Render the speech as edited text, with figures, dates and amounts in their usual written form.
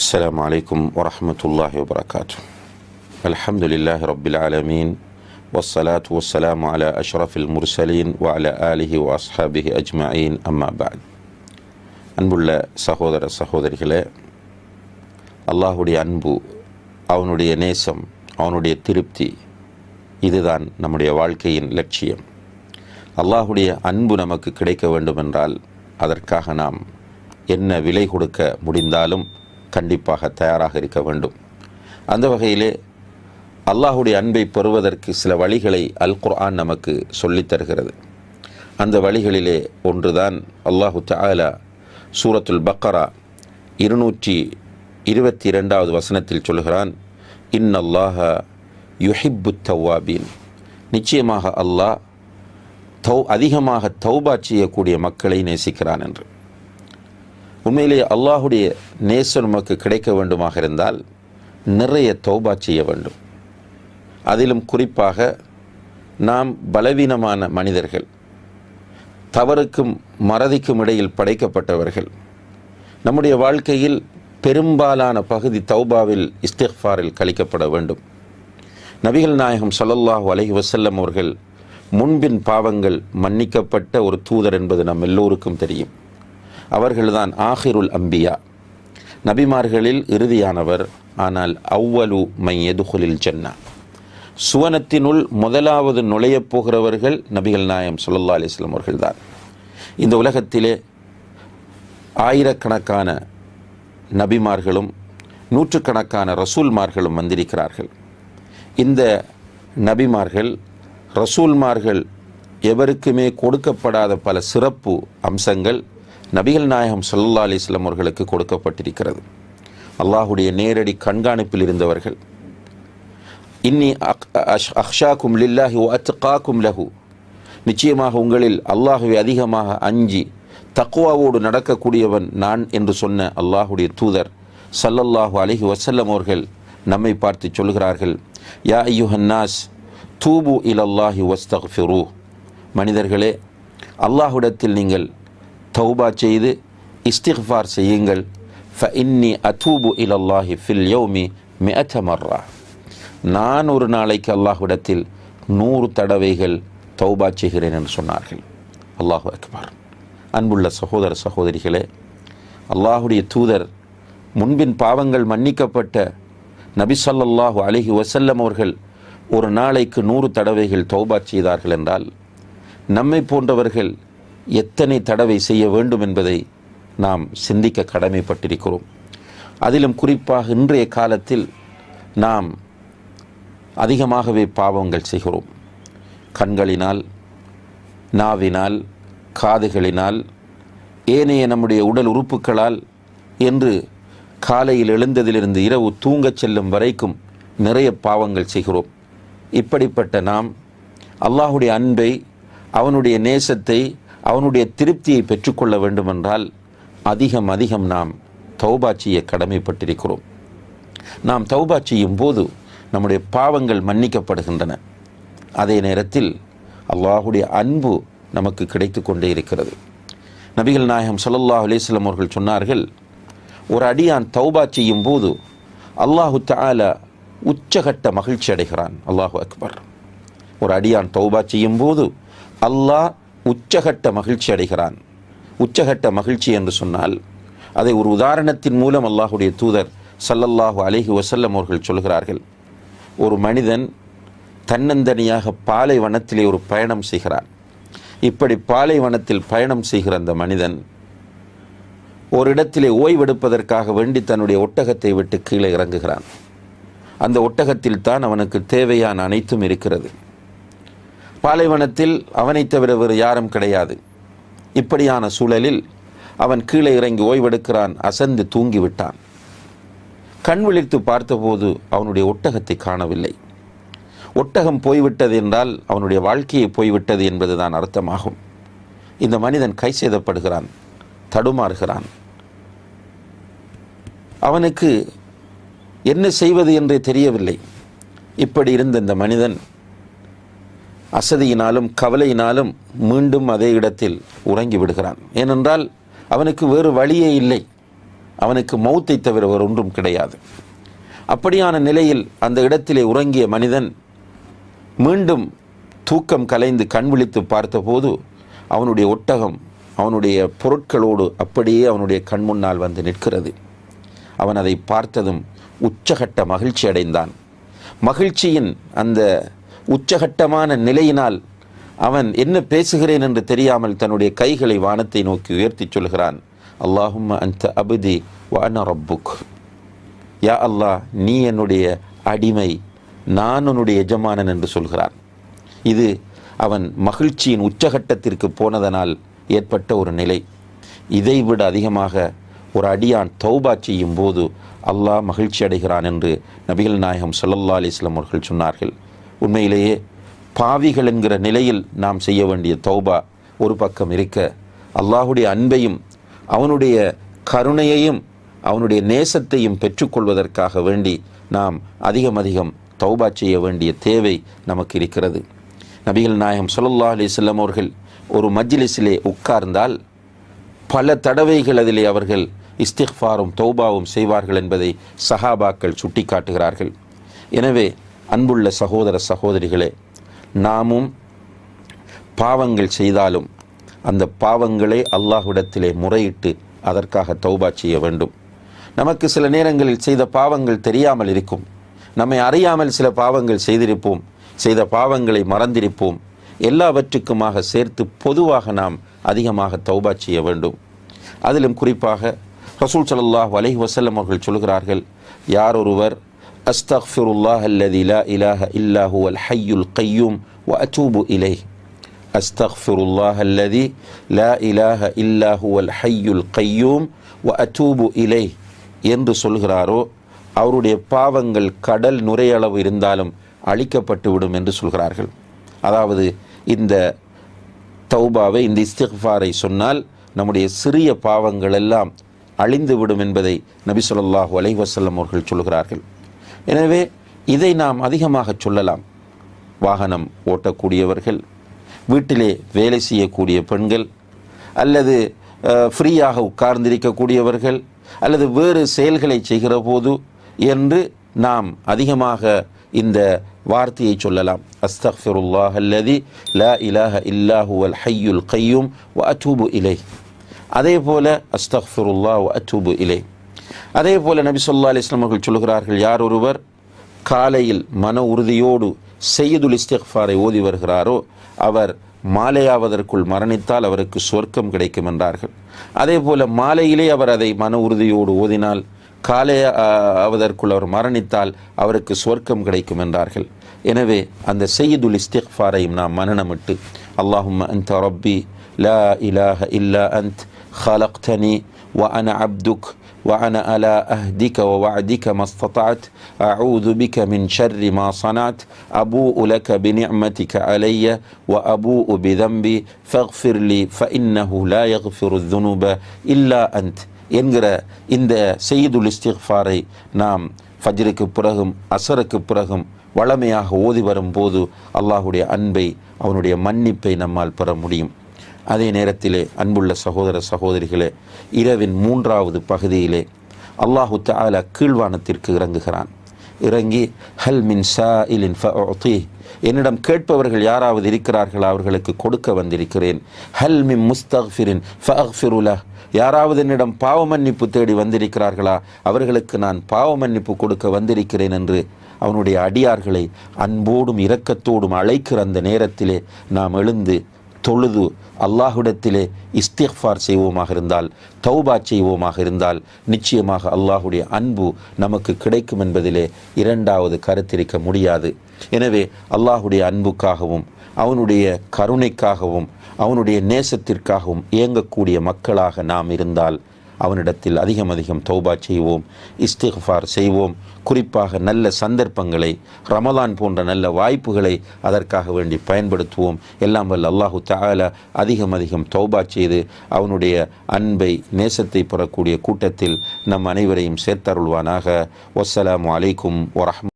السلام عليكم ورحمة الله وبركاته. الحمد لله رب العالمين والصلاة والسلام على أشرف المرسلين وعلى آله وأصحابه أجمعين أما بعد. அன்புள்ள சகோதர சகோதரிகளே, அல்லாஹுடைய அன்பு, அவனுடைய நேசம், அவனுடைய திருப்தி, இதுதான் நம்முடைய வாழ்க்கையின் லட்சியம். அல்லாஹுடைய அன்பு நமக்கு கிடைக்க வேண்டுமென்றால் அதற்காக நாம் என்ன விலை கொடுக்க முடிந்தாலும் கண்டிப்பாக தயாராக இருக்க வேண்டும். அந்த வகையிலே அல்லாஹுடைய அன்பை பெறுவதற்கு சில வழிகளை அல் குர்ஆன் நமக்கு சொல்லித் தருகிறது. அந்த வழிகளிலே ஒன்றுதான் அல்லாஹு தஆலா சூரத்துல் பக்கரா 222வது வசனத்தில் சொல்கிறான், இன்னல்லாஹ யுஹிப்புத் தவ்வாபீன், நிச்சயமாக அல்லாஹ் அதிகமாக தௌபா செய்யக்கூடிய மக்களை நேசிக்கிறான் என்று. உண்மையிலே அல்லாஹுடைய நேசம் நமக்கு கிடைக்க வேண்டுமாக இருந்தால் நிறைய தௌபா செய்ய வேண்டும். அதிலும் குறிப்பாக நாம் பலவீனமான மனிதர்கள், தவறுக்கும் மறதிக்கும் இடையில் படைக்கப்பட்டவர்கள். நம்முடைய வாழ்க்கையில் பெரும்பாலான பகுதி தௌபாவில், இஸ்திக்ஃபாரில் கழிக்கப்பட வேண்டும். நபிகள் நாயகம் ஸல்லல்லாஹு அலைஹி வஸல்லம் அவர்கள் முன்பின் பாவங்கள் மன்னிக்கப்பட்ட ஒரு தூதர் என்பது நம் எல்லோருக்கும் தெரியும். அவர்கள்தான் ஆஹிருல் அம்பியா, நபிமார்களில் இறுதியானவர். ஆனால் அவ்வலு மை யதுகுலில் ஜன்னா, சுவனத்தினுள் முதலாவது நுழையப் போகிறவர்கள் நபிகள் நாயகம் ஸல்லல்லாஹு அலைஹி வஸல்லம் அவர்கள்தான். இந்த உலகத்திலே ஆயிரக்கணக்கான நபிமார்களும் நூற்றுக்கணக்கான ரசூல்மார்களும் வந்திருக்கிறார்கள். இந்த நபிமார்கள், ரசூல்மார்கள் எவருக்குமே கொடுக்கப்படாத பல சிறப்பு அம்சங்கள் நபிகள் நாயகம் ஸல்லல்லாஹு அலைஹி வஸல்லம் அவர்களுக்கு கொடுக்கப்பட்டிருக்கிறது. அல்லாஹுடைய நேரடி கண்காணிப்பில் இருந்தவர்கள். இன்னி அக்ஷாக்கும் லில்லாஹி வ அத்காக்கும் லஹு, நிச்சயமாக உங்களில் அல்லாஹுவை அதிகமாக அஞ்சி தக்வாவோடு நடக்கக்கூடியவன் நான் என்று சொன்ன அல்லாஹுடைய தூதர் ஸல்லல்லாஹு அலைஹி வஸல்லம் அவர்கள் நம்மை பார்த்து சொல்கிறார்கள், யா அய்யுஹன்னாஸ் தூபு இலல்லாஹி வஸ்தக்ஃபிரு, மனிதர்களே அல்லாஹ்விடத்தில் நீங்கள் தௌபா செய்து இஸ்திக்ஃபார் செய்யுங்கள். ஃபஇன்னி அதூபு இலல்லாஹி ஃபில் யௌமி மிஅத மர்ரா, நான் ஒரு நாளைக்கு அல்லாஹ்விடத்தில் 100 தடவைகள் தௌபா செய்கிறேன் என்று சொன்னார்கள். அல்லாஹு அக்பர். அன்புள்ள சகோதர சகோதரிகளே, அல்லாஹுடைய தூதர், முன்பின் பாவங்கள் மன்னிக்கப்பட்ட நபி ஸல்லல்லாஹு அலைஹி வஸல்லம் அவர்கள் ஒரு நாளைக்கு 100 தடவைகள் தௌபா செய்தார்கள் என்றால் நம்மை போன்றவர்கள் எத்தனை தடவை செய்ய வேண்டும் என்பதை நாம் சிந்திக்க கடமைப்பட்டிருக்கிறோம். அதிலும் குறிப்பாக இன்றைய காலத்தில் நாம் அதிகமாகவே பாவங்கள் செய்கிறோம். கண்களினால், நாவினால், காதுகளினால், ஏனைய நம்முடைய உடல் உறுப்புகளால் என்று காலையில் எழுந்ததிலிருந்து இரவு தூங்கச் செல்லும் வரைக்கும் நிறைய பாவங்கள் செய்கிறோம். இப்படிப்பட்ட நாம் அல்லாஹுடைய அன்பை, அவனுடைய நேசத்தை, அவனுடைய திருப்தியை பெற்றுக்கொள்ள வேண்டுமென்றால் அதிகம் நாம் தௌபா செய்ய கடமைப்பட்டிருக்கிறோம். நாம் தௌபா செய்யும் போது நம்முடைய பாவங்கள் மன்னிக்கப்படுகின்றன. அதே நேரத்தில் அல்லாஹுடைய அன்பு நமக்கு கிடைத்து கொண்டே இருக்கிறது. நபிகள் நாயகம் ஸல்லல்லாஹு அலைஹி வஸல்லம் அவர்கள் சொன்னார்கள், ஒரு அடியான் தௌபா செய்யும் போது அல்லாஹு தஆலா உச்சகட்ட மகிழ்ச்சி அடைகிறான். அல்லாஹு அக்பர். ஒரு அடியான் தௌபா செய்யும் போது அல்லாஹ் உச்சகட்ட மகிழ்ச்சி அடைகிறான். உச்சகட்ட மகிழ்ச்சி என்று சொன்னால் அதை ஒரு உதாரணத்தின் மூலம் அல்லாஹுடைய தூதர் ஸல்லல்லாஹு அலைஹி வஸல்லம் அவர்கள் சொல்கிறார்கள். ஒரு மனிதன் தன்னந்தனியாக பாலைவனத்திலே ஒரு பயணம் செய்கிறான். இப்படி பாலைவனத்தில் பயணம் செய்கிற அந்த மனிதன் ஒரு இடத்திலே ஓய்வெடுப்பதற்காக வேண்டி தன்னுடைய ஒட்டகத்தை விட்டு கீழே இறங்குகிறான். அந்த ஒட்டகத்தில் தான் அவனுக்கு தேவையான அனைத்தும் இருக்கிறது. பாலைவனத்தில் அவனை தவிர வேறு யாரும் கிடையாது. இப்படியான சூழலில் அவன் கீழே இறங்கி ஓய்வெடுக்கிறான். அசந்து தூங்கிவிட்டான். கண் விழித்து பார்த்தபோது அவனுடைய ஒட்டகத்தை காணவில்லை. ஒட்டகம் போய்விட்டது என்றால் அவனுடைய வாழ்க்கையை போய்விட்டது என்பதுதான் அர்த்தமாகும். இந்த மனிதன் கை சேதப்படுகிறான், தடுமாறுகிறான். அவனுக்கு என்ன செய்வது என்றே தெரியவில்லை. இப்படி இருந்த இந்த மனிதன் அசதியினாலும் கவலையினாலும் மீண்டும் அதே இடத்தில் உறங்கி விடுகிறான். ஏனென்றால் அவனுக்கு வேறு வழியே இல்லை. அவனுக்கு மௌத்தை தவிர வேறு ஒன்றும் கிடையாது. அப்படியான நிலையில் அந்த இடத்திலே உறங்கிய மனிதன் மீண்டும் தூக்கம் கலைந்து கண் விழித்து பார்த்தபோது அவனுடைய ஒட்டகம் அவனுடைய பொருட்களோடு அப்படியே அவனுடைய கண் முன்னால் வந்து நிற்கிறது. அவன் அதை பார்த்ததும் உச்சகட்ட மகிழ்ச்சி அடைந்தான். மகிழ்ச்சியின் அந்த உச்சகட்டமான நிலையினால் அவன் என்ன பேசுகிறேன் என்று தெரியாமல் தன்னுடைய கைகளை வானத்தை நோக்கி உயர்த்தி சொல்கிறான், அல்லாஹும்ம அன்த அபுதி வ அன ரப்புக். யா அல்லாஹ், நீ என்னுடைய அடிமை, நான் உன்னுடைய எஜமானன் என்று சொல்கிறான். இது அவன் மகிழ்ச்சியின் உச்சகட்டத்திற்கு போனதனால் ஏற்பட்ட ஒரு நிலை. இதைவிட அதிகமாக ஒரு அடியான் தௌபா செய்யும் போது அல்லாஹ் மகிழ்ச்சி அடைகிறான் என்று நபிகள் நாயகம் ஸல்லல்லாஹு அலைஹி வஸல்லம் அவர்கள் சொன்னார்கள். உண்மையிலேயே பாவிகள் என்கிற நிலையில் நாம் செய்ய வேண்டிய தௌபா ஒரு பக்கம் இருக்க, அல்லாஹுடைய அன்பையும் அவனுடைய கருணையையும் அவனுடைய நேசத்தையும் பெற்றுக்கொள்வதற்காக வேண்டி நாம் அதிகம் தௌபா செய்ய வேண்டிய தேவை நமக்கு இருக்கிறது. நபிகள் நாயகம் ஸல்லல்லாஹு அலைஹி வஸல்லம் அவர்கள் ஒரு மஜ்லிஸிலே உட்கார்ந்தால் பல தடவைகள் அதிலே அவர்கள் இஸ்திக்ஃபாரும் தௌபாவும் செய்வார்கள் என்பதை சஹாபாக்கள் சுட்டி காட்டுகிறார்கள். எனவே அன்புள்ள சகோதர சகோதரிகளே, நாமும் பாவங்கள் செய்தாலும் அந்த பாவங்களை அல்லாஹ்விடத்திலே முறையிட்டு அதற்காக தௌபா செய்ய வேண்டும். நமக்கு சில நேரங்களில் செய்த பாவங்கள் தெரியாமல் இருக்கும், நம்மை அறியாமல் சில பாவங்கள் செய்திருப்போம், செய்த பாவங்களை மறந்திருப்போம். எல்லாவற்றுக்குமாக சேர்த்து பொதுவாக நாம் அதிகமாக தௌபா செய்ய வேண்டும். அதிலும் குறிப்பாக ரசூல் ஸல்லல்லாஹு அலைஹி வஸல்லம் அவர்கள் சொல்கிறார்கள், யார் ஒருவர் அஸ்தக்ஃபிருல்லாஹ் அல்லதி லா இலாஹ இல்லா ஹுவல் ஹய்யுல் கய்யூம் வ அத்தூபு இலைஹ், அஸ்தக்ஃபிருல்லாஹ் அல்லதி லா இலாஹ இல்லா ஹுவல் ஹய்யுல் கய்யூம் வ அத்தூபு இலைஹ் என்று சொல்கிறாரோ அவருடைய பாவங்கள் கடல் நுரையளவு இருந்தாலும் அழிக்கப்பட்டு விடும் என்று சொல்கிறார்கள். அதாவது இந்த தௌபாவை, இந்த இஸ்திக்ஃபாரை சொன்னால் நம்முடைய சிறிய பாவங்கள் எல்லாம் அழிந்துவிடும் என்பதை நபி ஸல்லல்லாஹு அலைஹி வஸல்லம் அவர்கள் சொல்கிறார்கள். எனவே இதை நாம் அதிகமாக சொல்லலாம். வாகனம் ஓட்டக்கூடியவர்கள், வீட்டிலே வேலை செய்யக்கூடிய பெண்கள், அல்லது ஃப்ரீயாக உட்கார்ந்திருக்கக்கூடியவர்கள், அல்லது வேறு செயல்களை செய்கிற போது என்று நாம் அதிகமாக இந்த வார்த்தையை சொல்லலாம். அஸ்தக்ஃபிருல்லாஹ் அல்லதி லா இலாஹ இல்லா ஹுவல் ஹய்யுல் கய்யூம் வ அத்தூபு இலைஹ். அதே போல அஸ்தக்ஃபிருல்லாஹ் வ அத்தூபு இலைஹ். அதே போல நபி ஸல்லல்லாஹு அலைஹி வஸல்லம் அவர்கள் சொல்கிறார்கள், யார் ஒருவர் காலையில் மன உறுதியோடு செய்யுதுல் இஸ்திக்ஃபாரை ஓதி வருகிறாரோ அவர் மாலையாவதற்குள் மரணித்தால் அவருக்கு சொர்க்கம் கிடைக்கும் என்றார்கள். அதே போல மாலையிலே அவர் அதை மன உறுதியோடு ஓதினால் காலையாவதற்குள் அவர் மரணித்தால் அவருக்கு சொர்க்கம் கிடைக்கும் என்றார்கள். எனவே அந்த செய்யுதுல் இஸ்திக்ஃபாரையும் நாம் மனனமிட்டு, அல்லாஹும்ம அன்த ரப்பி லா இலாஹ இல்லா அன்த் خلقتني وأنا عبدك وأنا على أهدك ووعدك ما استطعت أعوذ بك من شر ما صنعت أبوء لك بنعمتك علي وأبوء بذنبي فاغفر لي فإنه لا يغفر الذنوب إلا أنت என்கிற இந்த செய்யுதுல் இஸ்திக்ஃபாரை நாம் ஃபஜ்ருக்கு பிறகும் அஸருக்கு பிறகும் வளமையாக ஓதி வரும்போது அல்லாஹுடைய அன்பை, அவனுடைய மன்னிப்பை நம்மால் பெற முடியும். அதே நேரத்திலே அன்புள்ள சகோதர சகோதரிகளே, இரவின் 3வது பகுதியிலே அல்லாஹு தஆலா கீழ்வானத்திற்கு இறங்குகிறான். இறங்கி ஹல் மின் சாயிலின் ஃபஅஅதீஹ், என்னிடம் கேட்பவர்கள் யாராவது இருக்கிறார்களா, அவர்களுக்கு கொடுக்க வந்திருக்கிறேன். ஹல் மின் முஸ்தக்ஃபிரின் ஃபஅக்ஃபிரு லஹ், யாராவது என்னிடம் பாவ மன்னிப்பு தேடி வந்திருக்கிறார்களா, அவர்களுக்கு நான் பாவ மன்னிப்பு கொடுக்க வந்திருக்கிறேன் என்று அவனுடைய அடியார்களை அன்போடும் இரக்கத்தோடும் அழைக்கிற அந்த நேரத்திலே நாம் எழுந்து தொழுது அல்லாஹ்விடத்திலே இஸ்திக்ஃபார் செய்வோமாக இருந்தால், தௌபா செய்வோமாக இருந்தால் நிச்சயமாக அல்லாஹுடைய அன்பு நமக்கு கிடைக்கும் என்பதிலே இரண்டாவது கருத்திருக்க முடியாது. எனவே அல்லாஹுடைய அன்புக்காகவும் அவனுடைய கருணைக்காகவும் அவனுடைய நேசத்திற்காகவும் இயங்கக்கூடிய மக்களாக நாம் இருந்தால் அவனிடத்தில் அதிகம் தௌபா செய்வோம், இஸ்திக்ஃபார் செய்வோம். குறிப்பாக நல்ல சந்தர்ப்பங்களை, ரமலான் போன்ற நல்ல வாய்ப்புகளை அதற்காக வேண்டி பயன்படுத்துவோம். எல்லாம் வல்ல அல்லாஹு தஆலா அதிகம் தௌபா செய்து அவனுடைய அன்பை, நேசத்தை பெறக்கூடிய கூட்டத்தில் நம் அனைவரையும் சேர்த்தருள்வானாக. வஸ்ஸலாமு அலைக்கும் வரஹ்மத்துல்லாஹி